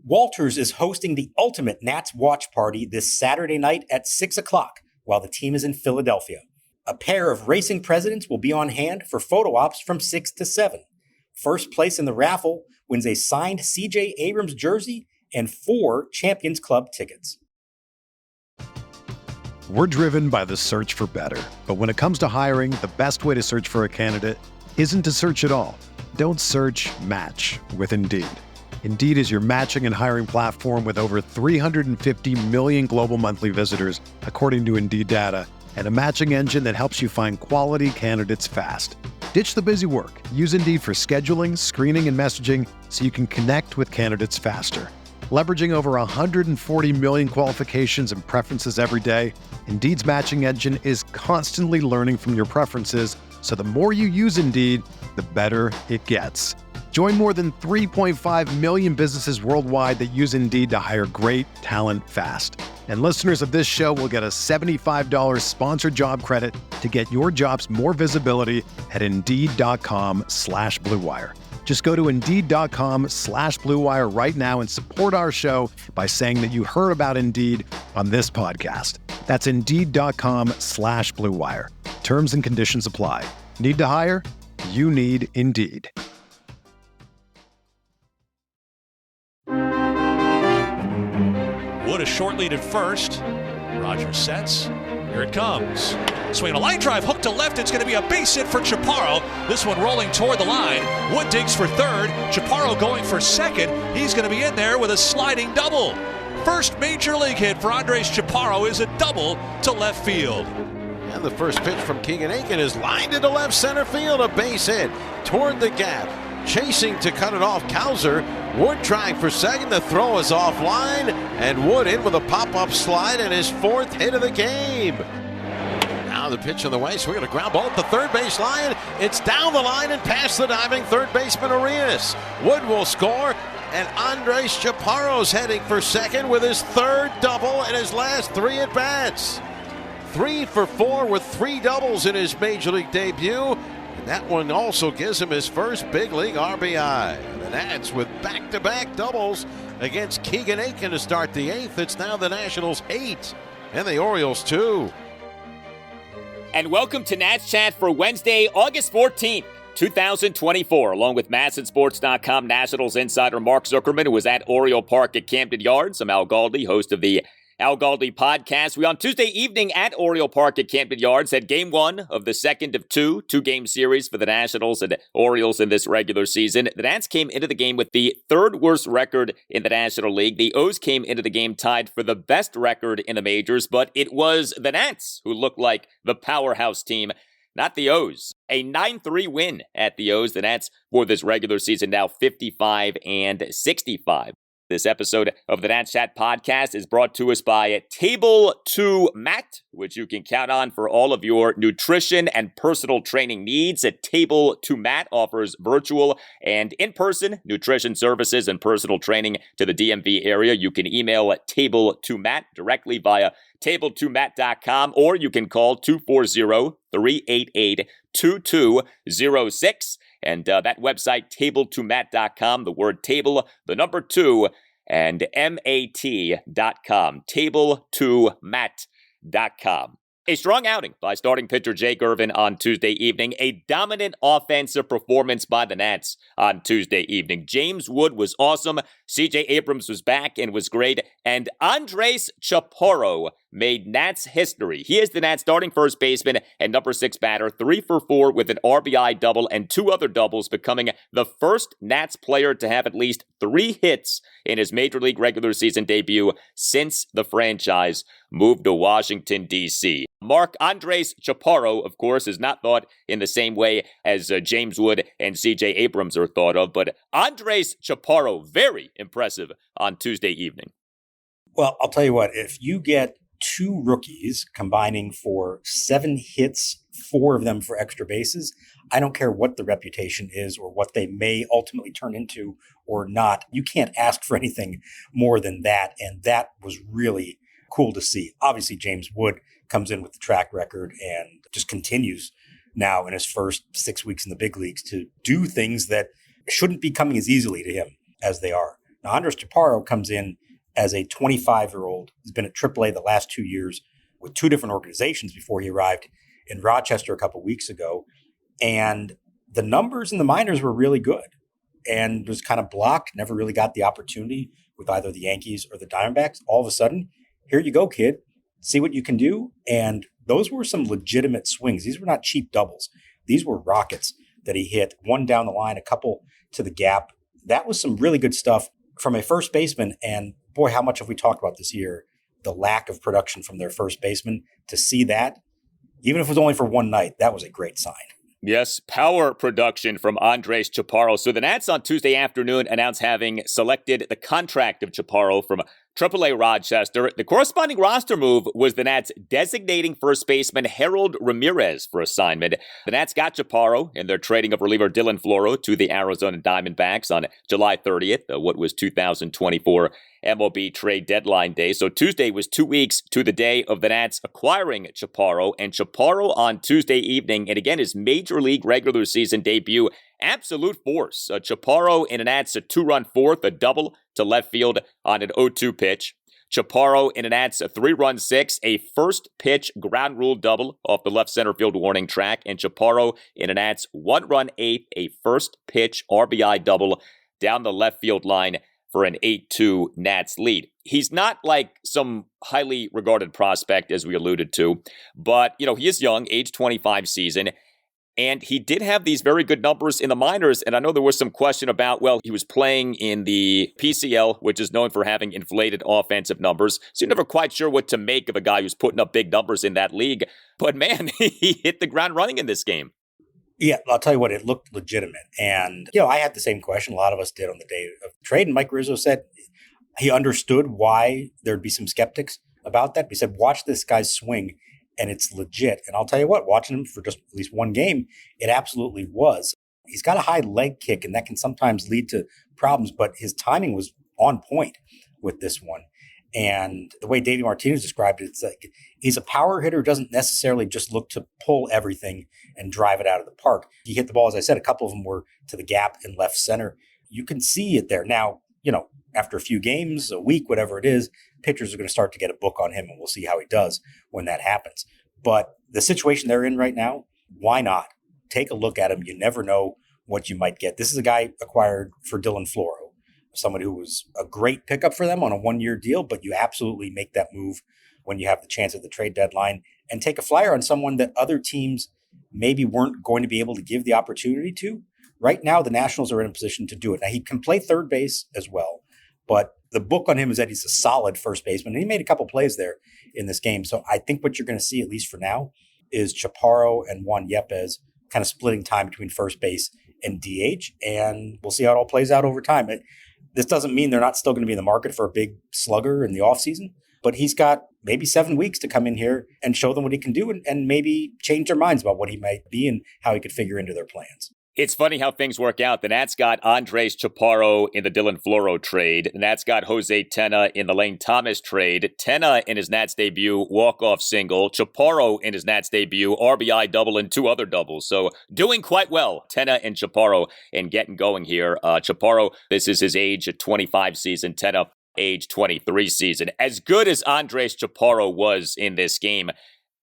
Walters is hosting the ultimate Nats watch party this Saturday night at 6 o'clock while the team is in Philadelphia. A pair of racing presidents will be on hand for photo ops from 6 to 7. First place in the raffle wins a signed CJ Abrams jersey and 4 Champions Club tickets. We're driven by the search for better. But when it comes to hiring, the best way to search for a candidate isn't to search at all. Don't search, match with Indeed. Indeed is your matching and hiring platform with over 350 million global monthly visitors, according to Indeed data, and a matching engine that helps you find quality candidates fast. Ditch the busy work. Use Indeed for scheduling, screening, and messaging so you can connect with candidates faster. Leveraging over 140 million qualifications and preferences every day, Indeed's matching engine is constantly learning from your preferences, so the more you use Indeed, the better it gets. Join more than 3.5 million businesses worldwide that use Indeed to hire great talent fast. And listeners of this show will get a $75 sponsored job credit to get your jobs more visibility at Indeed.com/Blue Wire. Just go to Indeed.com/Blue Wire right now and support our show by saying that you heard about Indeed on this podcast. That's Indeed.com/Blue Wire. Terms and conditions apply. Need to hire? You need Indeed. Wood a short lead at first. Rogers sets. Here it comes. Swing a line drive, hook to left. It's going to be a base hit for Chaparro. This one rolling toward the line. Wood digs for third. Chaparro going for second. He's going to be in there with a sliding double. First major league hit for Andres Chaparro is a double to left field. And the first pitch from Keegan Aiken is lined into left center field. A base hit toward the gap. Chasing to cut it off, Cowser. Wood trying for second. The throw is offline, and Wood in with a pop-up slide and his 4th hit of the game. Now the pitch on the way, swinging a ground ball at the third base line. It's down the line and past the diving third baseman Ramirez. Wood will score, and Andres Chaparro's heading for second with his 3rd double in his last 3 at-bats. 3 for 4 with 3 doubles in his major league debut. And that one also gives him his first big league RBI. And the Nats with back-to-back doubles against Keegan Aiken to start the 8th. It's now the Nationals 8 and the Orioles 2. And welcome to Nats Chat for Wednesday, August 14th, 2024. Along with MASNsports.com Nationals insider Mark Zuckerman, who was at Oriole Park at Camden Yards. I'm Al Galdi, host of the Al Galdi podcast. We on Tuesday evening at Oriole Park at Camden Yards had game 1 of the 2nd of 2-game series for the Nationals and Orioles in this regular season. The Nats came into the game with the 3rd worst record in the National League. The O's came into the game tied for the best record in the majors, but it was the Nats who looked like the powerhouse team, not the O's. A 9-3 win at the O's. The Nats for this regular season now 55-65. This episode of the Nats Chat podcast is brought to us by Table 2 Mat, which you can count on for all of your nutrition and personal training needs. Table 2 Mat offers virtual and in-person nutrition services and personal training to the DMV area. You can email Table 2 Mat directly via table2mat.com, or you can call 240-388-2206. And that website, table2mat.com, the word table, the number 2, and mat.com, table2mat.com. A strong outing by starting pitcher Jake Irvin on Tuesday evening. A dominant offensive performance by the Nats on Tuesday evening. James Wood was awesome. CJ Abrams was back and was great. And Andres Chaparro made Nats history. He is the Nats starting first baseman and number 6 batter, 3 for 4 with an RBI double and 2 other doubles, becoming the first Nats player to have at least 3 hits in his Major League regular season debut since the franchise moved to Washington, D.C. Mark, Andres Chaparro, of course, is not thought in the same way as James Wood and CJ Abrams are thought of, but Andres Chaparro, very impressive on Tuesday evening. Well, I'll tell you what, if you get 2 rookies combining for 7 hits, 4 of them for extra bases, I don't care what the reputation is or what they may ultimately turn into or not. You can't ask for anything more than that, and that was really cool to see. Obviously, James Wood comes in with the track record and just continues now in his first 6 weeks in the big leagues to do things that shouldn't be coming as easily to him as they are. Now, Andres Chaparro comes in as a 25-year-old. He's been at AAA the last 2 years with 2 different organizations before he arrived in Rochester a couple weeks ago. And the numbers in the minors were really good and was kind of blocked, never really got the opportunity with either the Yankees or the Diamondbacks. All of a sudden, here you go, kid. See what you can do. And those were some legitimate swings. These were not cheap doubles. These were rockets that he hit, one down the line, a couple to the gap. That was some really good stuff from a first baseman. And boy, how much have we talked about this year, the lack of production from their first baseman. To see that, even if it was only for one night, that was a great sign. Yes, power production from Andres Chaparro. So the Nats on Tuesday afternoon announced having selected the contract of Chaparro from AAA Rochester. The corresponding roster move was the Nats designating first baseman Harold Ramirez for assignment. The Nats got Chaparro in their trading of reliever Dylan Floro to the Arizona Diamondbacks on July 30th, what was 2024 MLB trade deadline day. So Tuesday was 2 weeks to the day of the Nats acquiring Chaparro, and Chaparro on Tuesday evening, and again his major league regular season debut, absolute force. Chaparro in an Nats a 2-run fourth, a double to left field on an 0-2 pitch. Chaparro in an Nats a 3-run six, a first pitch ground rule double off the left center field warning track, and Chaparro in an Nats 1-run eighth, a first pitch RBI double down the left field line for an 8-2 Nats lead. He's not like some highly regarded prospect, as we alluded to, but, he is young, age 25 season, and he did have these very good numbers in the minors, and I know there was some question about, he was playing in the PCL, which is known for having inflated offensive numbers, so you're never quite sure what to make of a guy who's putting up big numbers in that league, but man, he hit the ground running in this game. Yeah, I'll tell you what, it looked legitimate. And, I had the same question. A lot of us did on the day of the trade. And Mike Rizzo said he understood why there'd be some skeptics about that. He said, watch this guy's swing, and it's legit. And I'll tell you what, watching him for just at least one game, it absolutely was. He's got a high leg kick, and that can sometimes lead to problems. But his timing was on point with this one. And the way Davey Martinez described it, it's like he's a power hitter who doesn't necessarily just look to pull everything and drive it out of the park. He hit the ball, as I said, a couple of them were to the gap in left center. You can see it there. Now, after a few games, a week, whatever it is, pitchers are going to start to get a book on him, and we'll see how he does when that happens. But the situation they're in right now, why not? Take a look at him. You never know what you might get. This is a guy acquired for Dylan Floro, someone who was a great pickup for them on a 1-year deal, but you absolutely make that move when you have the chance at the trade deadline and take a flyer on someone that other teams maybe weren't going to be able to give the opportunity to. Right now, the Nationals are in a position to do it. Now, he can play third base as well, but the book on him is that he's a solid first baseman, and he made a couple plays there in this game. So I think what you're going to see, at least for now, is Chaparro and Juan Yepez kind of splitting time between first base and DH, and we'll see how it all plays out over time. This doesn't mean they're not still going to be in the market for a big slugger in the offseason, but he's got maybe 7 weeks to come in here and show them what he can do and maybe change their minds about what he might be and how he could figure into their plans. It's funny how things work out. The Nats got Andres Chaparro in the Dylan Floro trade. The Nats got Jose Tena in the Lane Thomas trade. Tena in his Nats debut, walk-off single. Chaparro in his Nats debut, RBI double and 2 other doubles. So doing quite well, Tena and Chaparro, and getting going here. Chaparro, this is his age 25 season. Tena, age 23 season. As good as Andres Chaparro was in this game,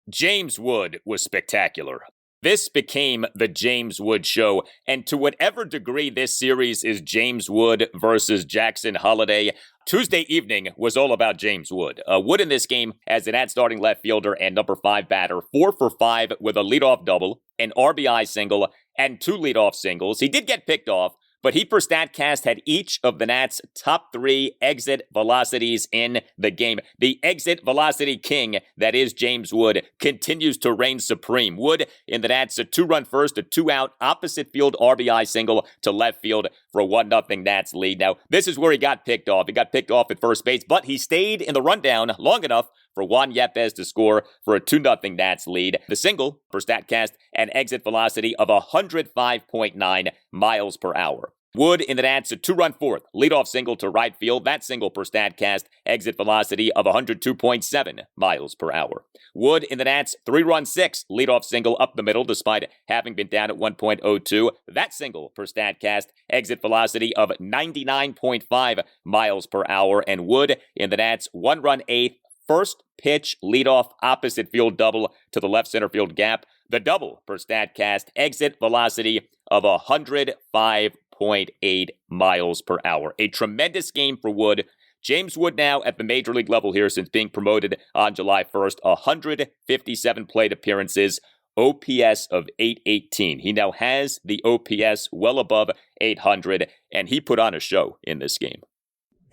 James Wood was spectacular. This became the James Wood show, and to whatever degree this series is James Wood versus Jackson Holliday, Tuesday evening was all about James Wood. Wood in this game as an starting left fielder and number 5 batter, 4 for 5 with a leadoff double, an RBI single, and 2 leadoff singles. He did get picked off, but he per StatCast had each of the Nats' top 3 exit velocities in the game. The exit velocity king, that is James Wood, continues to reign supreme. Wood in the Nats, a 2-run first, a 2-out opposite field RBI single to left field for a 1-0 Nats lead. Now, this is where he got picked off. He got picked off at first base, but he stayed in the rundown long enough for Juan Yepez to score for a 2-0 Nats lead. The single, per StatCast, an exit velocity of 105.9 miles per hour. Wood in the Nats, a 2-run fourth, leadoff single to right field. That single per StatCast, exit velocity of 102.7 miles per hour. Wood in the Nats, 3-run sixth, leadoff single up the middle despite having been down at 1.02. That single per StatCast, exit velocity of 99.5 miles per hour. And Wood in the Nats, 1-run eighth, first pitch leadoff opposite field double to the left center field gap. The double per StatCast, exit velocity of 105.8 miles per hour. A tremendous game for Wood. James Wood now at the major league level here since being promoted on July 1st. 157 plate appearances, OPS of 818. He now has the OPS well above 800, and he put on a show in this game.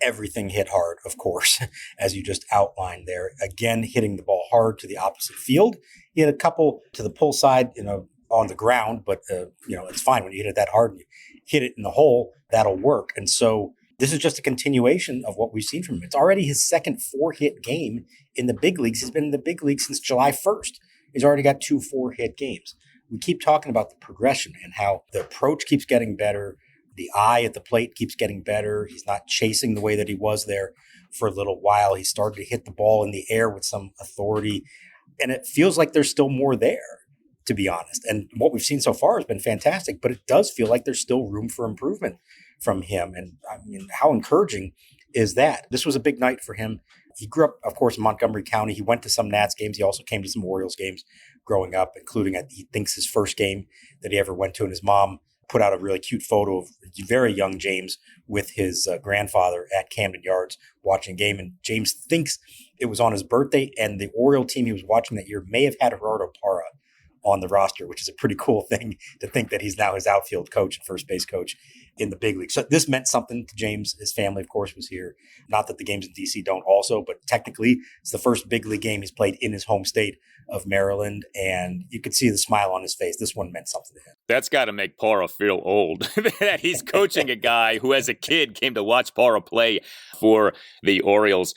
Everything hit hard, of course, as you just outlined there. Again, hitting the ball hard to the opposite field. He had a couple to the pull side, on the ground, but, it's fine when you hit it that hard and you hit it in the hole, that'll work. And so this is just a continuation of what we've seen from him. It's already his second 4-hit game in the big leagues. He's been in the big leagues since July 1st. He's already got 2 4-hit games. We keep talking about the progression and how the approach keeps getting better. The eye at the plate keeps getting better. He's not chasing the way that he was there for a little while. He started to hit the ball in the air with some authority. And it feels like there's still more there, to be honest. And what we've seen so far has been fantastic, but it does feel like there's still room for improvement from him. And I mean, how encouraging is that? This was a big night for him. He grew up, of course, in Montgomery County. He went to some Nats games. He also came to some Orioles games growing up, including, he thinks, his first game that he ever went to. And his mom put out a really cute photo of very young James with his grandfather at Camden Yards watching a game. And James thinks it was on his birthday, and the Oriole team he was watching that year may have had Gerardo Parra on the roster, which is a pretty cool thing to think that he's now his outfield coach and first base coach in the big league. So this meant something to James. His family, of course, was here. Not that the games in D.C. don't also, but technically it's the first big league game he's played in his home state of Maryland, and you could see the smile on his face. This one meant something to him. That's got to make Parra feel old, that he's coaching a guy who as a kid came to watch Parra play for the Orioles.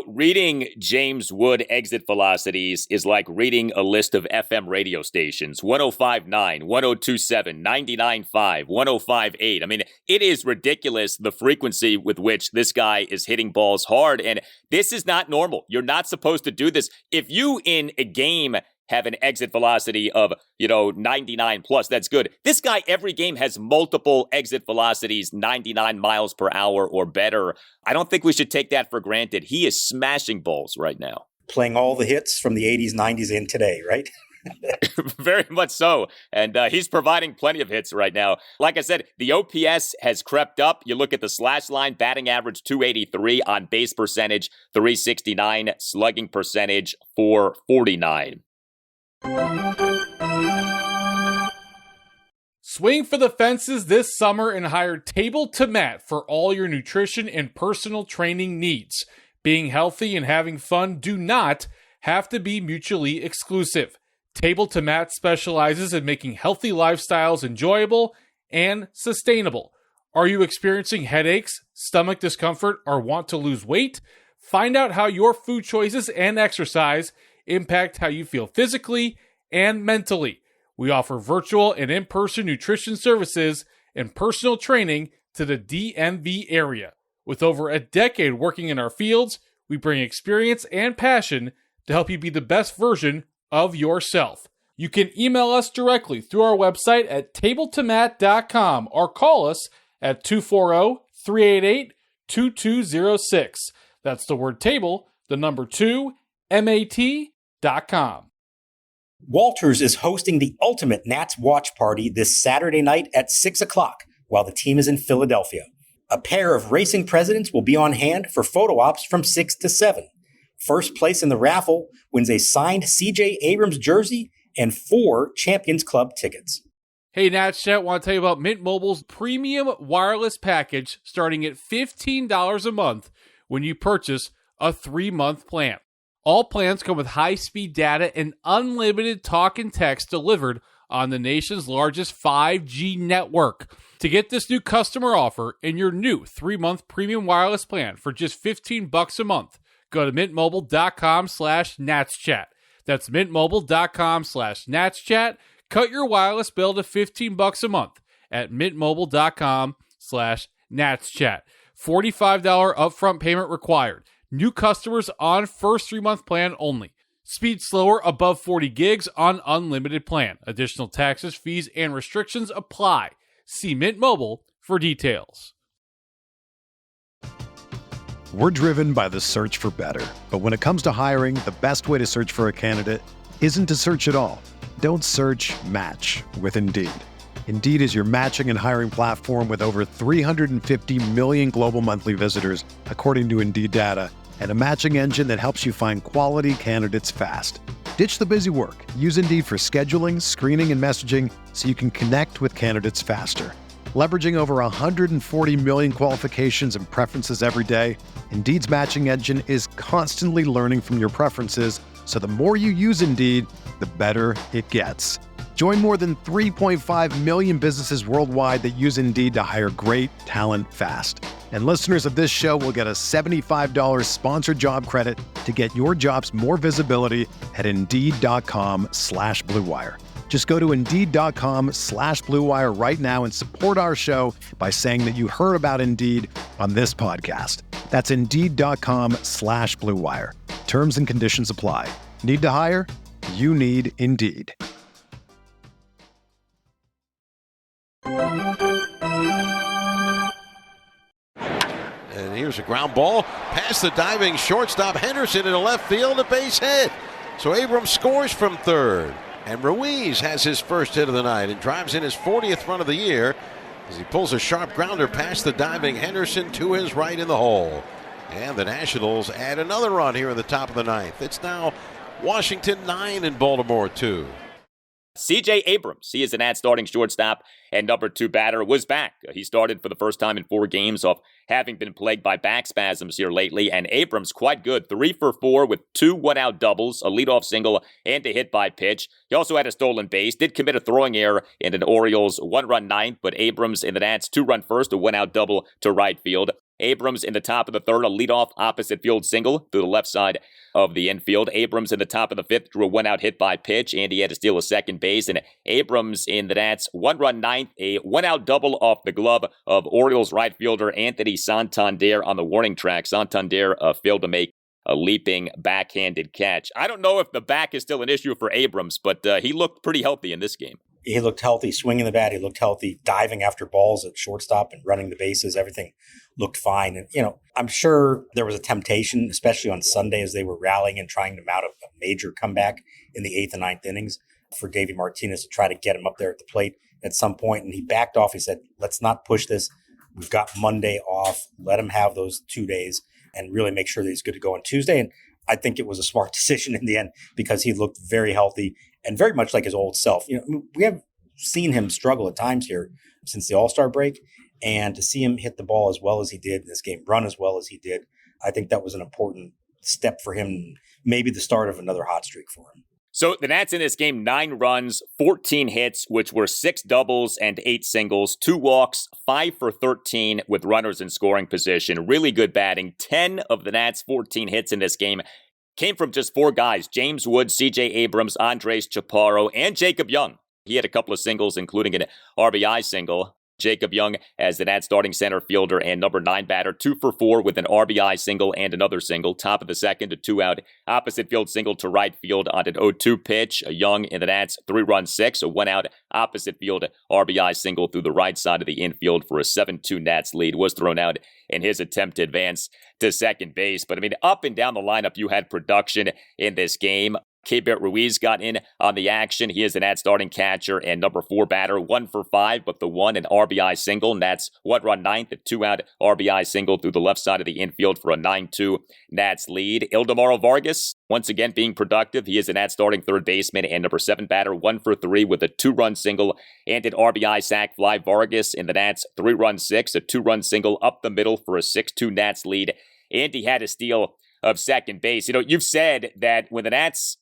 Reading James Wood exit velocities is like reading a list of FM radio stations. 105.9, 102.7, 99.5, 105.8. I mean, it is ridiculous the frequency with which this guy is hitting balls hard, and this is not normal. You're not supposed to do this. If you in a game have an exit velocity of, 99 plus, that's good. This guy every game has multiple exit velocities, 99 miles per hour or better. I don't think we should take that for granted. He is smashing balls right now. Playing all the hits from the 80s, 90s in today, right? Very much so. And he's providing plenty of hits right now. Like I said, the OPS has crept up. You look at the slash line, batting average 283, on base percentage 369, slugging percentage 449. Swing for the fences this summer and hire Table to Mat for all your nutrition and personal training needs. Being healthy and having fun do not have to be mutually exclusive. Table to Mat specializes in making healthy lifestyles enjoyable and sustainable. Are you experiencing headaches, stomach discomfort, or want to lose weight? Find out how your food choices and exercise impact how you feel physically and mentally. We offer virtual and in-person nutrition services and personal training to the DMV area. With over a decade working in our fields, we bring experience and passion to help you be the best version of yourself. You can email us directly through our website at tabletomat.com or call us at 240-388-2206. That's the word table, the number 2, MAT.com. Walters is hosting the ultimate Nats watch party this Saturday night at 6 o'clock while the team is in Philadelphia. A pair of racing presidents will be on hand for photo ops from 6 to 7. First place in the raffle wins a signed CJ Abrams jersey and 4 Champions Club tickets. Hey, Nats Chat, want to tell you about Mint Mobile's premium wireless package starting at $15 a month when you purchase a 3-month plan. All plans come with high-speed data and unlimited talk and text delivered on the nation's largest 5G network. To get this new customer offer and your new 3-month premium wireless plan for just $15 a month, go to mintmobile.com/natschat. That's mintmobile.com/natschat. Cut your wireless bill to $15 a month at mintmobile.com/natschat. BlueWire.com/NatsChat. $45 upfront payment required. New customers on first 3-month plan only. Speed slower above 40 gigs on unlimited plan. Additional taxes, fees, and restrictions apply. See Mint Mobile for details. We're driven by the search for better. But when it comes to hiring, the best way to search for a candidate isn't to search at all. Don't search, match with Indeed. Indeed is your matching and hiring platform with over 350 million global monthly visitors, according to Indeed data, and a matching engine that helps you find quality candidates fast. Ditch the busy work. Use Indeed for scheduling, screening, and messaging so you can connect with candidates faster. Leveraging over 140 million qualifications and preferences every day, Indeed's matching engine is constantly learning from your preferences, so the more you use Indeed, the better it gets. Join more than 3.5 million businesses worldwide that use Indeed to hire great talent fast. And listeners of this show will get a $75 sponsored job credit to get your jobs more visibility at Indeed.com/Blue Wire. Just go to Indeed.com/Blue Wire right now and support our show by saying that you heard about Indeed on this podcast. That's Indeed.com/Blue Wire. Terms and conditions apply. Need to hire? You need Indeed. And here's a ground ball past the diving shortstop Henderson in the left field, a base hit. So Abrams scores from third. And Ruiz has his first hit of the night and drives in his 40th run of the year as he pulls a sharp grounder past the diving Henderson to his right in the hole. And the Nationals add another run here in the top of the ninth. It's now Washington 9 and Baltimore 2. CJ Abrams, he is the Nats starting shortstop and number 2 batter, was back. He started for the first time in 4 games off having been plagued by back spasms here lately. And Abrams, quite good, 3 for 4 with 2 one-out doubles, a leadoff single, and a hit by pitch. He also had a stolen base, did commit a throwing error in an Orioles 1-run ninth, but Abrams in the Nats 2-run first, a one-out double to right field. Abrams in the top of the third, a leadoff opposite field single through the left side of the infield. Abrams in the top of the fifth drew a one-out hit by pitch, and he had to steal a second base. And Abrams in the Nats 1-run ninth, a one-out double off the glove of Orioles right fielder Anthony Santander on the warning track. Santander failed to make a leaping backhanded catch. I don't know if the back is still an issue for Abrams, but he looked pretty healthy in this game. He looked healthy swinging the bat. He looked healthy diving after balls at shortstop and running the bases. Everything looked fine. And, I'm sure there was a temptation, especially on Sunday as they were rallying and trying to mount a major comeback in the 8th and 9th innings for Davey Martinez to try to get him up there at the plate at some point. And he backed off. He said, let's not push this. We've got Monday off. Let him have those 2 days and really make sure that he's good to go on Tuesday. And I think it was a smart decision in the end because he looked very healthy and very much like his old self. We have seen him struggle at times here since the All-Star break, and to see him hit the ball as well as he did in this game, run as well as he did, I think that was an important step for him, maybe the start of another hot streak for him. So the Nats in this game, 9 runs, 14 hits, which were 6 doubles and 8 singles, 2 walks, 5 for 13 with runners in scoring position. Really good batting. 10 of the Nats' 14 hits in this game came from just 4 guys: James Wood, CJ Abrams, Andres Chaparro, and Jacob Young. He had a couple of singles, including an RBI single. Jacob Young as the Nats starting center fielder and number 9 batter, 2 for 4 with an RBI single and another single. Top of the second, a 2-out opposite field single to right field on an 0-2 pitch. A Young in the Nats 3-run 6, a 1-out opposite field RBI single through the right side of the infield for a 7-2 Nats lead. Was thrown out in his attempt to advance to second base. But up and down the lineup, you had production in this game. Cade Ruiz got in on the action. He is the Nats starting catcher and number 4 batter, 1 for 5, but the 1 an RBI single. Nats 1-run ninth, a 2-out RBI single through the left side of the infield for a 9-2 Nats lead. Ildemaro Vargas, once again being productive. He is the Nats starting third baseman and number 7 batter, 1 for 3 with a 2-run single and an RBI sac fly. Vargas in the Nats 3-run 6, a 2-run single up the middle for a 6-2 Nats lead. And he had a steal of second base. You've said that when the Nats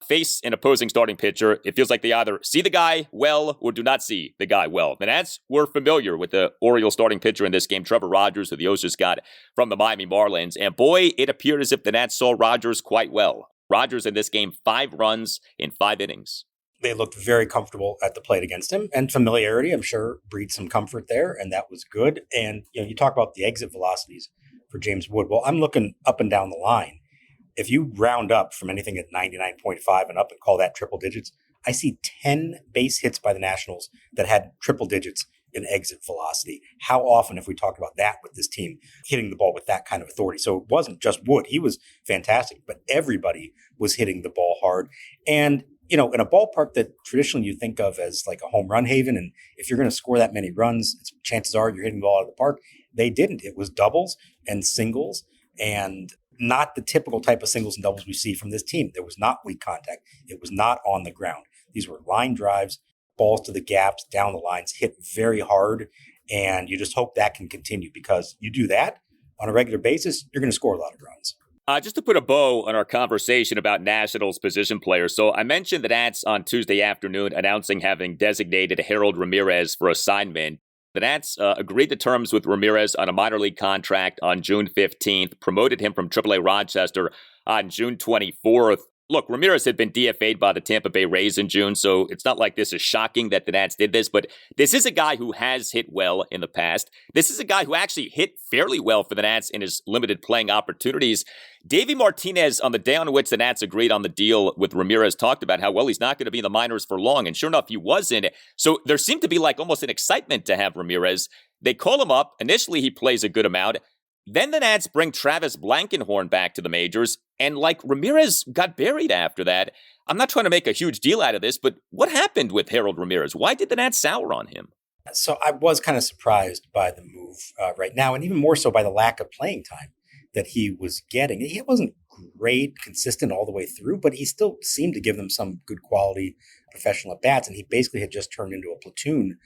face an opposing starting pitcher, it feels like they either see the guy well or do not see the guy well. The Nats were familiar with the Orioles starting pitcher in this game, Trevor Rogers, who the O's just got from the Miami Marlins. And boy, it appeared as if the Nats saw Rogers quite well. Rogers in this game, 5 runs in 5 innings. They looked very comfortable at the plate against him, and familiarity, I'm sure, breeds some comfort there, and that was good. And you talk about the exit velocities for James Wood. Well, I'm looking up and down the line. If you round up from anything at 99.5 and up and call that triple digits, I see 10 base hits by the Nationals that had triple digits in exit velocity. How often have we talked about that with this team, hitting the ball with that kind of authority? So it wasn't just Wood. He was fantastic, but everybody was hitting the ball hard. And in a ballpark that traditionally you think of as like a home run haven, and if you're going to score that many runs, chances are you're hitting the ball out of the park. They didn't. It was doubles and singles, and not the typical type of singles and doubles we see from this team. There was not weak contact. It was not on the ground. These were line drives, balls to the gaps, down the lines, hit very hard, and you just hope that can continue, because you do that on a regular basis, you're going to score a lot of runs. Just to put a bow on our conversation about Nationals position players. So I mentioned the Nats on Tuesday afternoon announcing having designated Harold Ramirez for assignment. The Nats agreed to terms with Ramirez on a minor league contract on June 15th, promoted him from AAA Rochester on June 24th. Look, Ramirez had been DFA'd by the Tampa Bay Rays in June, so it's not like this is shocking that the Nats did this, but this is a guy who has hit well in the past. This is a guy who actually hit fairly well for the Nats in his limited playing opportunities. Davey Martinez, on the day on which the Nats agreed on the deal with Ramirez, talked about how, well, he's not going to be in the minors for long, and sure enough, he wasn't. So there seemed to be like almost an excitement to have Ramirez. They call him up. Initially, he plays a good amount. Then the Nats bring Travis Blankenhorn back to the majors, and like Ramirez got buried after that. I'm not trying to make a huge deal out of this, but what happened with Harold Ramirez? Why did the Nats sour on him? So I was kind of surprised by the move right now, and even more so by the lack of playing time that he was getting. He wasn't great, consistent all the way through, but he still seemed to give them some good quality professional at-bats, and he basically had just turned into a platoon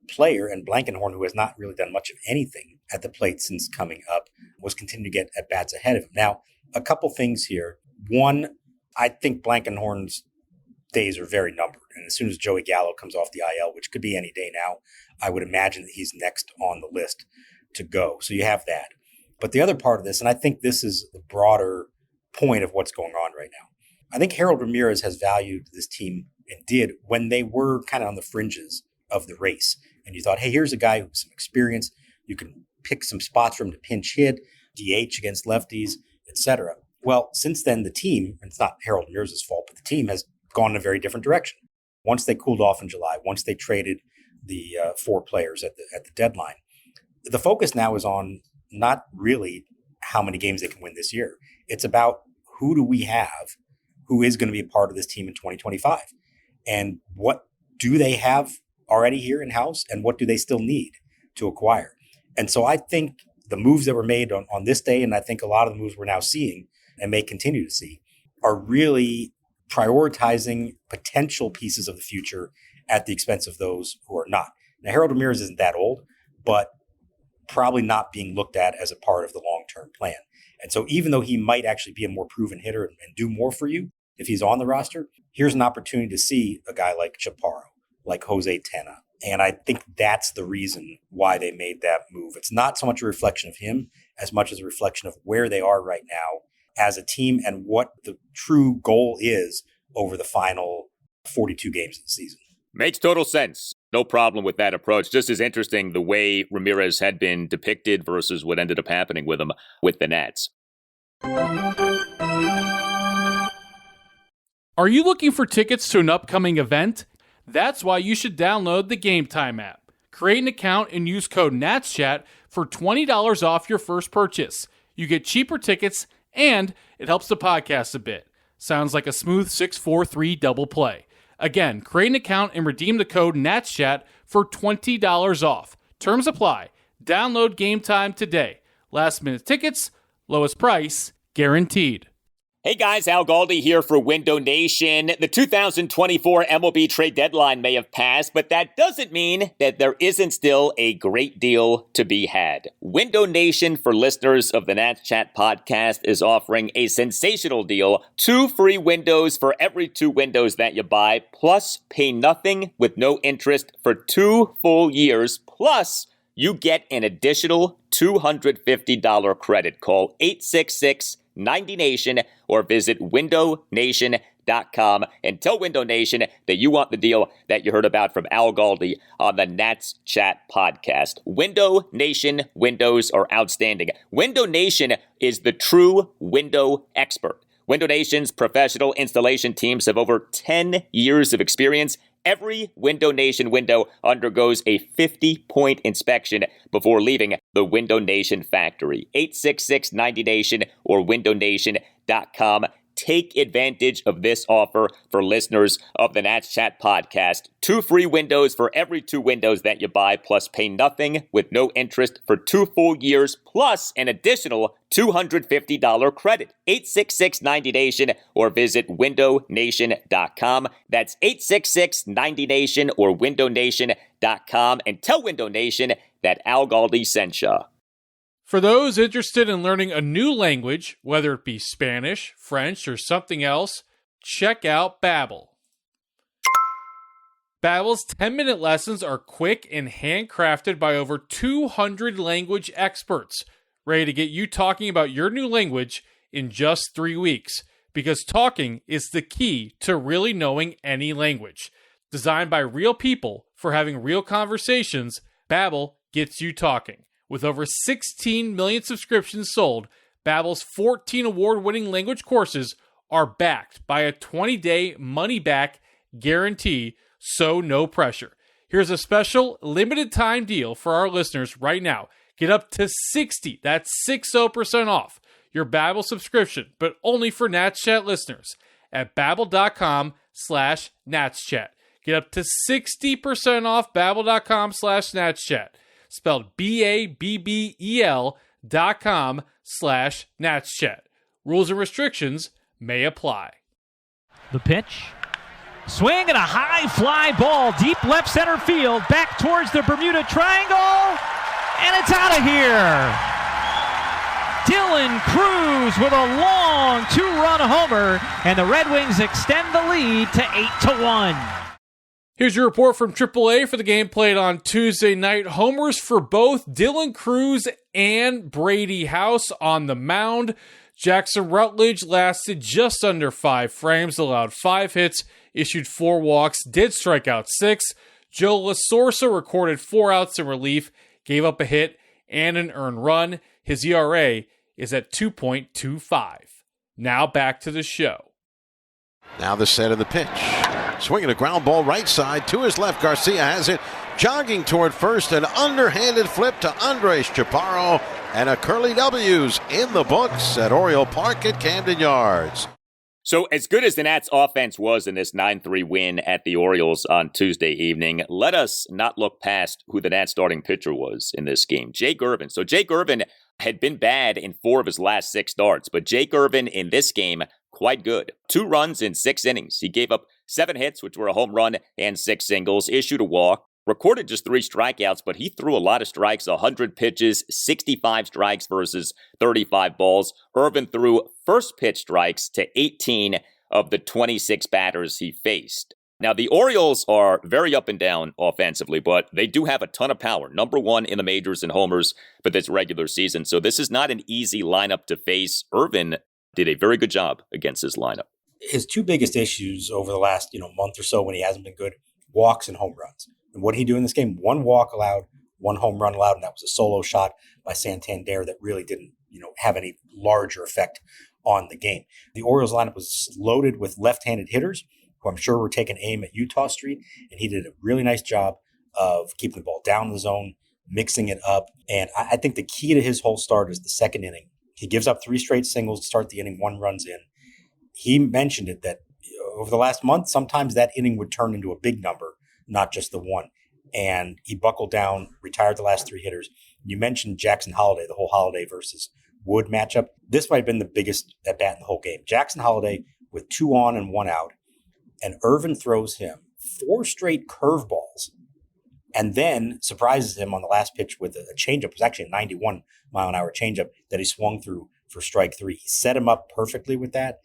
player, and Blankenhorn, who has not really done much of anything at the plate since coming up, was continuing to get at-bats ahead of him. Now, a couple things here. One, I think Blankenhorn's days are very numbered, and as soon as Joey Gallo comes off the IL, which could be any day now, I would imagine that he's next on the list to go. So you have that. But the other part of this, and I think this is the broader point of what's going on right now, I think Harold Ramirez has valued this team, and did, when they were kind of on the fringes of the race. And you thought, hey, here's a guy with some experience. You can pick some spots for him to pinch hit, DH against lefties, etc. Well, since then, the team, and it's not Harold Ramirez's fault, but the team has gone in a very different direction. Once they cooled off in July, once they traded the 4 players at the deadline, the focus now is on not really how many games they can win this year. It's about who do we have who is going to be a part of this team in 2025, and what do they have already here in-house, and what do they still need to acquire? And so I think the moves that were made on this day, and I think a lot of the moves we're now seeing and may continue to see, are really prioritizing potential pieces of the future at the expense of those who are not. Now, Harold Ramirez isn't that old, but probably not being looked at as a part of the long-term plan. And so even though he might actually be a more proven hitter and do more for you if he's on the roster, here's an opportunity to see a guy like Chaparro, like Jose Tena. And I think that's the reason why they made that move. It's not so much a reflection of him as much as a reflection of where they are right now as a team and what the true goal is over the final 42 games of the season. Makes total sense. No problem with that approach. Just as interesting the way Ramirez had been depicted versus what ended up happening with him with the Nats. Are you looking for tickets to an upcoming event? That's why you should download the Game Time app. Create an account and use code NATSCHAT for $20 off your first purchase. You get cheaper tickets, and it helps the podcast a bit. Sounds like a smooth 6-4-3 double play. Again, create an account and redeem the code NATSCHAT for $20 off. Terms apply. Download Game Time today. Last minute tickets, lowest price, guaranteed. Hey guys, Al Galdi here for Window Nation. The 2024 MLB trade deadline may have passed, but that doesn't mean that there isn't still a great deal to be had. Window Nation, for listeners of the Nats Chat podcast, is offering a sensational deal. 2 free windows for every 2 windows that you buy, plus pay nothing with no interest for 2 full years, plus you get an additional $250 credit. Call 866-90Nation or visit windownation.com. windowNation.com and tell Window Nation that you want the deal that you heard about from Al Galdi on the Nats Chat podcast. Window Nation windows are outstanding. Window Nation is the true window expert. Window Nation's professional installation teams have over 10 years of experience. Every Window Nation window undergoes a 50-point inspection before leaving the Window Nation factory. 866-90Nation or windownation.com. Take advantage of this offer for listeners of the Nats Chat podcast. 2 free windows for every 2 windows that you buy, plus pay nothing with no interest for 2 full years, plus an additional $250 credit. 866-90Nation or visit windownation.com. That's 866-90Nation or windownation.com, and tell Window Nation that Al Galdi sent you. For those interested in learning a new language, whether it be Spanish, French, or something else, check out Babbel. Babbel's 10-minute lessons are quick and handcrafted by over 200 language experts, ready to get you talking about your new language in just 3 weeks, because talking is the key to really knowing any language. Designed by real people for having real conversations, Babbel gets you talking. With over 16 million subscriptions sold, Babbel's 14 award-winning language courses are backed by a 20-day money-back guarantee, so no pressure. Here's a special limited-time deal for our listeners right now. Get up to 60% off your Babbel subscription, but only for Nats Chat listeners at babbel.com/natschat. Get up to 60% off babbel.com/natschat. Spelled BABBEL.com/natschat. Rules and restrictions may apply. The pitch. Swing and a high fly ball deep left center field back towards the Bermuda Triangle. And it's out of here. Dylan Cruz with a long 2-run homer. And the Red Wings extend the lead to 8-1. Here's your report from AAA for the game played on Tuesday night. Homers for both Dylan Cruz and Brady House on the mound. Jackson Rutledge lasted just under 5 frames, allowed 5 hits, issued 4 walks, did strike out 6. Joe LaSorsa recorded 4 outs in relief, gave up a hit and an earned run. His ERA is at 2.25. Now back to the show. Now the set of the pitch. Swinging a ground ball right side to his left. Garcia has it. Jogging toward first. An underhanded flip to Andres Chaparro. And a Curly W's in the books at Oriole Park at Camden Yards. So as good as the Nats offense was in this 9-3 win at the Orioles on Tuesday evening, let us not look past who the Nats starting pitcher was in this game, Jake Irvin. So Jake Irvin had been bad in 4 of his last 6 starts, but Jake Irvin in this game, quite good. 2 runs in 6 innings. He gave up 7 hits, which were a home run, and 6 singles, issued a walk, recorded just 3 strikeouts, but he threw a lot of strikes, 100 pitches, 65 strikes versus 35 balls. Irvin threw first pitch strikes to 18 of the 26 batters he faced. Now, the Orioles are very up and down offensively, but they do have a ton of power. Number 1 in the majors in homers for this regular season. So this is not an easy lineup to face. Irvin did a very good job against this lineup. His 2 biggest issues over the last month or so when he hasn't been good, walks and home runs. And what did he do in this game? 1 walk allowed, 1 home run allowed, and that was a solo shot by Santander that really didn't have any larger effect on the game. The Orioles lineup was loaded with left-handed hitters who I'm sure were taking aim at Utah Street, and he did a really nice job of keeping the ball down the zone, mixing it up. And I think the key to his whole start is the second inning. He gives up 3 straight singles to start the inning, 1 runs in. He mentioned it that over the last month, sometimes that inning would turn into a big number, not just the 1. And he buckled down, retired the last 3 hitters. You mentioned Jackson Holliday, the whole Holliday versus Wood matchup. This might have been the biggest at bat in the whole game. Jackson Holliday with 2 on and 1 out. And Irvin throws him 4 straight curveballs and then surprises him on the last pitch with a changeup. It was actually a 91-mile-an-hour changeup that he swung through for strike 3. He set him up perfectly with that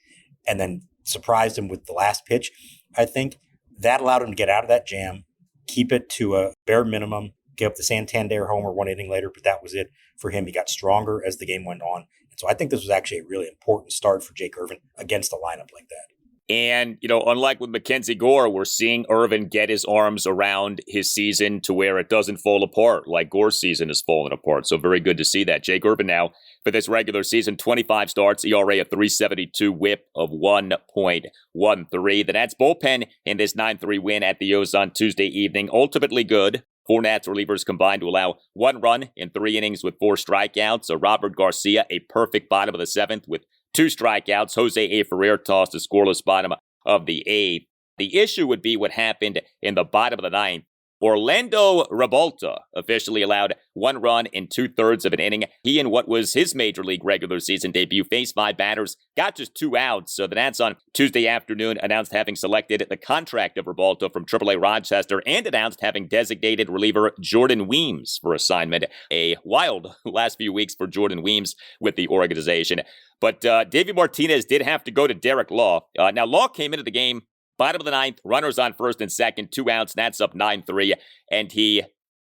and then surprised him with the last pitch. I think that allowed him to get out of that jam, keep it to a bare minimum, give up the Santander homer 1 inning later, but that was it for him. He got stronger as the game went on. And so I think this was actually a really important start for Jake Irvin against a lineup like that. And, unlike with Mackenzie Gore, we're seeing Irvin get his arms around his season to where it doesn't fall apart like Gore's season has fallen apart. So very good to see that. Jake Irvin now for this regular season, 25 starts, ERA of 3.72, whip of 1.13. The Nats bullpen in this 9-3 win at the O's on Tuesday evening, ultimately good. 4 Nats relievers combined to allow 1 run in 3 innings with 4 strikeouts. So Robert Garcia, a perfect bottom of the 7th with 2 strikeouts. Jose A. Ferrer tossed a scoreless bottom of the 8th. The issue would be what happened in the bottom of the 9th. Orlando Revolta officially allowed 1 run in 2/3 of an inning. He, in what was his major league regular season debut, faced 5 batters, got just 2 outs. So the Nats on Tuesday afternoon announced having selected the contract of Revolta from AAA Rochester and announced having designated reliever Jordan Weems for assignment. A wild last few weeks for Jordan Weems with the organization. But Davey Martinez did have to go to Derek Law. Now, Law came into the game bottom of the 9th, runners on first and second, 2 outs, Nats up 9-3, and he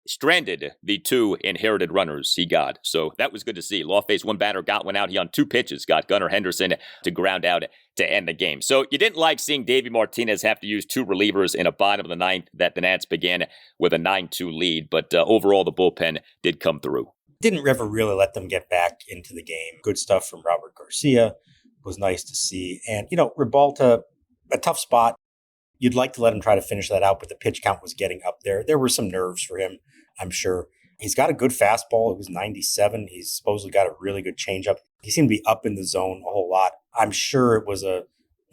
stranded the 2 inherited runners he got. So that was good to see. Law faced 1 batter, got 1 out. He on 2 pitches got Gunnar Henderson to ground out to end the game. So you didn't like seeing Davey Martinez have to use 2 relievers in a bottom of the 9th that the Nats began with a 9-2 lead, but overall the bullpen did come through. Didn't ever really let them get back into the game. Good stuff from Robert Garcia was nice to see. And, Revolta, a tough spot. You'd like to let him try to finish that out, but the pitch count was getting up there. There were some nerves for him, I'm sure. He's got a good fastball. It was 97. He's supposedly got a really good changeup. He seemed to be up in the zone a whole lot. I'm sure it was a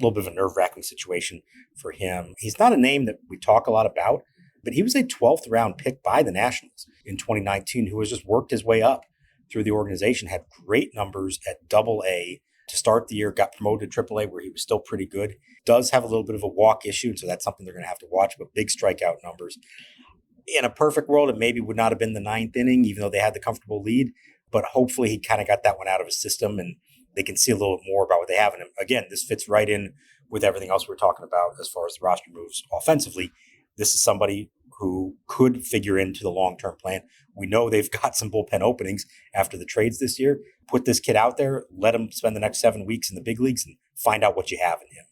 little bit of a nerve-wracking situation for him. He's not a name that we talk a lot about, but he was a 12th round pick by the Nationals in 2019 who has just worked his way up through the organization, had great numbers at Double-A to start the year, got promoted to AAA where he was still pretty good. Does have a little bit of a walk issue, so that's something they're going to have to watch, but big strikeout numbers. In a perfect world, it maybe would not have been the 9th inning, even though they had the comfortable lead, but hopefully he kind of got that one out of his system and they can see a little bit more about what they have in him. Again, this fits right in with everything else we're talking about as far as the roster moves offensively. This is somebody who could figure into the long-term plan. We know they've got some bullpen openings after the trades this year. Put this kid out there, let him spend the next 7 weeks in the big leagues and find out what you have in him.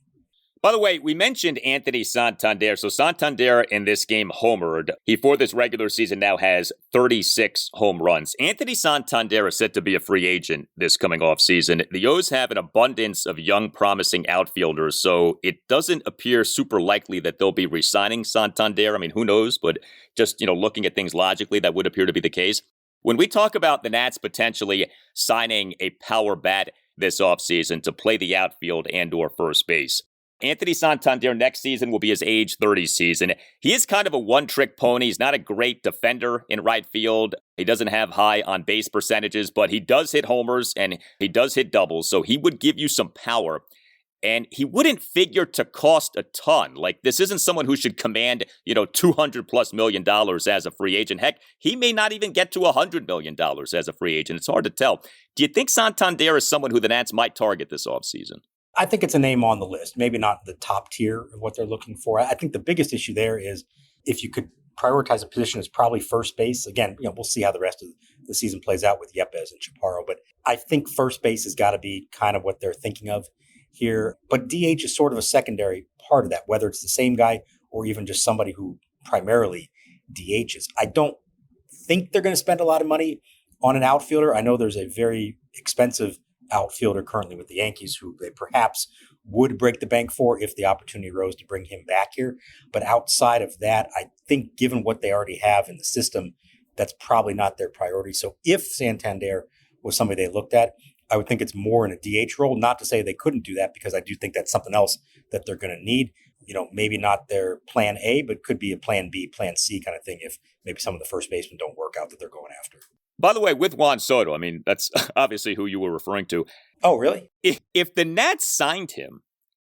By the way, we mentioned Anthony Santander. So Santander in this game homered. He, for this regular season, now has 36 home runs. Anthony Santander is set to be a free agent this coming off season. The O's have an abundance of young, promising outfielders, so it doesn't appear super likely that they'll be re-signing Santander. I mean, who knows? But just, looking at things logically, that would appear to be the case. When we talk about the Nats potentially signing a power bat this offseason to play the outfield and or first base, Anthony Santander next season will be his age 30 season. He is kind of a one-trick pony. He's not a great defender in right field. He doesn't have high on-base percentages, but he does hit homers and he does hit doubles, so he would give you some power. And he wouldn't figure to cost a ton. Like, this isn't someone who should command, $200+ million as a free agent. Heck, he may not even get to $100 million as a free agent. It's hard to tell. Do you think Santander is someone who the Nats might target this offseason? I think it's a name on the list, maybe not the top tier of what they're looking for. I think the biggest issue there is if you could prioritize a position as probably first base. Again, we'll see how the rest of the season plays out with Yepes and Chaparro, but I think first base has got to be kind of what they're thinking of here. But DH is sort of a secondary part of that, whether it's the same guy or even just somebody who primarily DHs. I don't think they're going to spend a lot of money on an outfielder. I know there's a very expensive outfielder currently with the Yankees who they perhaps would break the bank for if the opportunity arose to bring him back here. But outside of that, I think given what they already have in the system, that's probably not their priority. So if Santander was somebody they looked at, I would think it's more in a DH role. Not to say they couldn't do that, because I do think that's something else that they're going to need. Maybe not their plan A, but could be a plan B, plan C kind of thing if maybe some of the first basemen don't work out that they're going after. By the way, with Juan Soto, I mean, that's obviously who you were referring to. Oh, really? If the Nats signed him,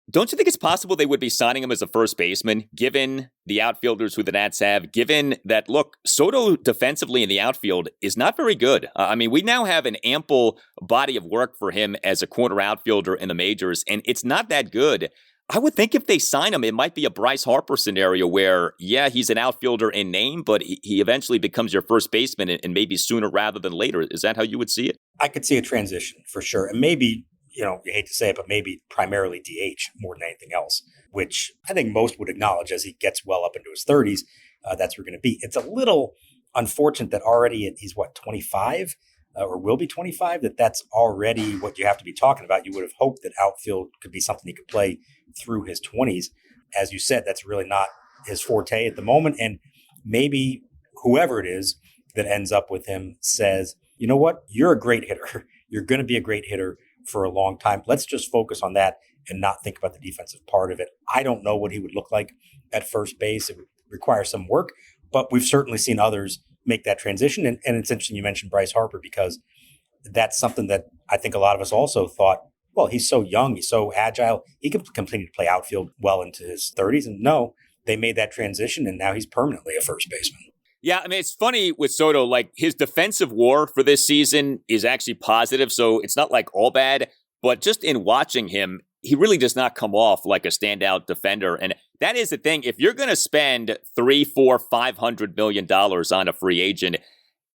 don't you think it's possible they would be signing him as a first baseman, given the outfielders who the Nats have, given that, look, Soto defensively in the outfield is not very good. I mean, we now have an ample body of work for him as a corner outfielder in the majors, and it's not that good. I would think if they sign him, it might be a Bryce Harper scenario where, yeah, he's an outfielder in name, but he eventually becomes your first baseman and maybe sooner rather than later. Is that how you would see it? I could see a transition for sure. And maybe you hate to say it, but maybe primarily DH more than anything else, which I think most would acknowledge as he gets well up into his 30s, that's where we're going to be. It's a little unfortunate that already he's 25 or will be 25, that's already what you have to be talking about. You would have hoped that outfield could be something he could play through his 20s. As you said, that's really not his forte at the moment. And maybe whoever it is that ends up with him says, you know what, you're a great hitter. You're going to be a great hitter for a long time. Let's just focus on that and not think about the defensive part of it. I don't know what he would look like at first base. It would require some work, but we've certainly seen others make that transition. And it's interesting you mentioned Bryce Harper, because that's something that I think a lot of us also thought, well, he's so young, he's so agile, he can continue to play outfield well into his 30s. And no, they made that transition, and now he's permanently a first baseman. Yeah, I mean, it's funny with Soto, like his defensive WAR for this season is actually positive, so it's not like all bad, but just in watching him, he really does not come off like a standout defender. And that is the thing. If you're going to spend $300, $400, $500 million on a free agent,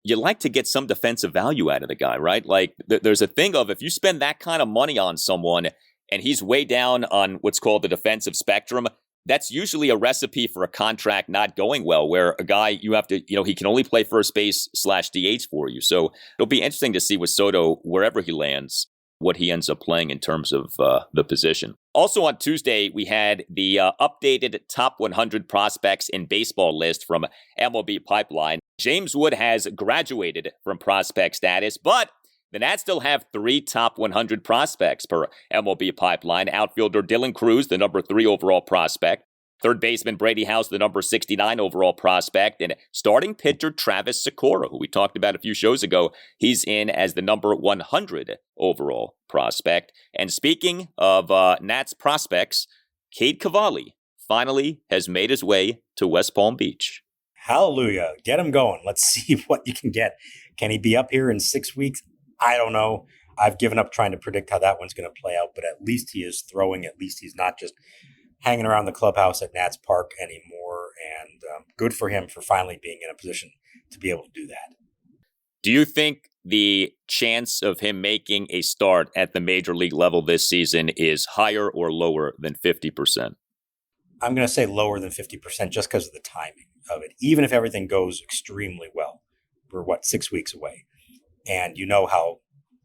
you like to get some defensive value out of the guy, right? Like there's a thing of if you spend that kind of money on someone and he's way down on what's called the defensive spectrum, that's usually a recipe for a contract not going well, where a guy you have to, he can only play first base / DH for you. So it'll be interesting to see with Soto, wherever he lands, what he ends up playing in terms of the position. Also on Tuesday, we had the updated top 100 prospects in baseball list from MLB Pipeline. James Wood has graduated from prospect status, but the Nats still have 3 top 100 prospects per MLB Pipeline. Outfielder Dylan Cruz, the number 3 overall prospect. Third baseman Brady House, the number 69 overall prospect. And starting pitcher Travis Sikora, who we talked about a few shows ago, he's in as the number 100 overall prospect. And speaking of Nats prospects, Cade Cavalli finally has made his way to West Palm Beach. Hallelujah. Get him going. Let's see what you can get. Can he be up here in 6 weeks? I don't know. I've given up trying to predict how that one's going to play out, but at least he is throwing. At least he's not just hanging around the clubhouse at Nats Park anymore. And good for him for finally being in a position to be able to do that. Do you think the chance of him making a start at the major league level this season is higher or lower than 50%? I'm going to say lower than 50% just because of the timing of it. Even if everything goes extremely well, we're 6 weeks away. And you know how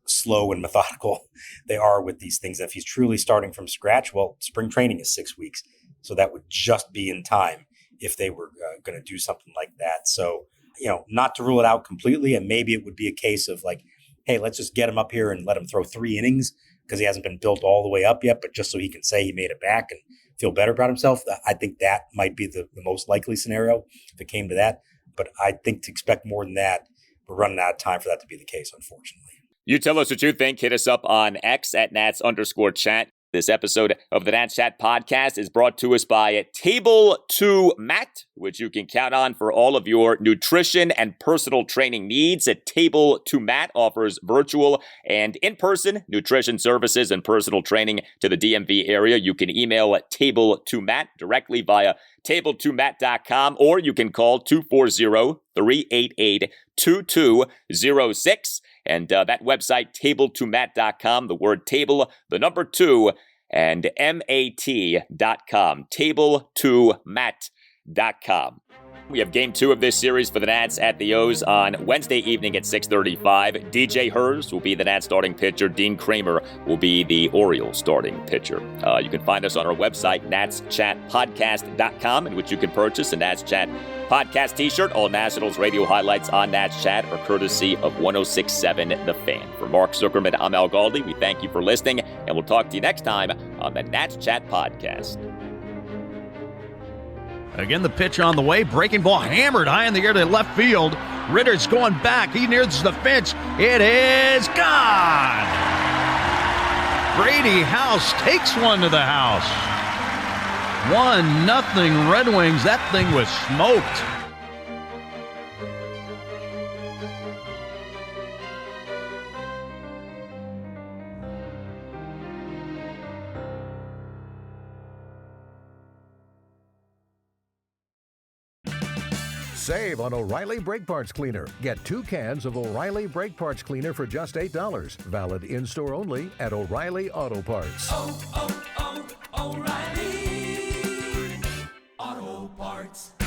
slow and methodical they are with these things. If he's truly starting from scratch, well, spring training is 6 weeks. So that would just be in time if they were going to do something like that. So, not to rule it out completely. And maybe it would be a case of like, hey, let's just get him up here and let him throw 3 innings because he hasn't been built all the way up yet. But just so he can say he made it back and feel better about himself. I think that might be the most likely scenario if it came to that. But I think to expect more than that, we're running out of time for that to be the case, unfortunately. You tell us what you think. Hit us up on X at Nats_chat. This episode of the Nats Chat podcast is brought to us by Table 2 Mat, which you can count on for all of your nutrition and personal training needs. Table 2 Mat offers virtual and in-person nutrition services and personal training to the DMV area. You can email Table2Mat directly via table2mat.com, or you can call 240-388-2206. And that website, table2mat.com, the word table, the number 2, and mat.com, table2mat.com. We have game 2 of this series for the Nats at the O's on Wednesday evening at 6:35. DJ Hurst will be the Nats starting pitcher. Dean Kramer will be the Orioles starting pitcher. You can find us on our website, natschatpodcast.com, in which you can purchase a Nats Chat podcast t-shirt. All Nationals radio highlights on Nats Chat are courtesy of 106.7 The Fan. For Mark Zuckerman, I'm Al Galdi. We thank you for listening, and we'll talk to you next time on the Nats Chat podcast. Again, the pitch on the way. Breaking ball hammered high in the air to left field. Ritter's going back. He nears the fence. It is gone. Brady House takes one to the house. 1-0 Red Wings. That thing was smoked. Save on O'Reilly Brake Parts Cleaner. Get 2 cans of O'Reilly Brake Parts Cleaner for just $8. Valid in-store only at O'Reilly Auto Parts. O'Reilly Auto Parts.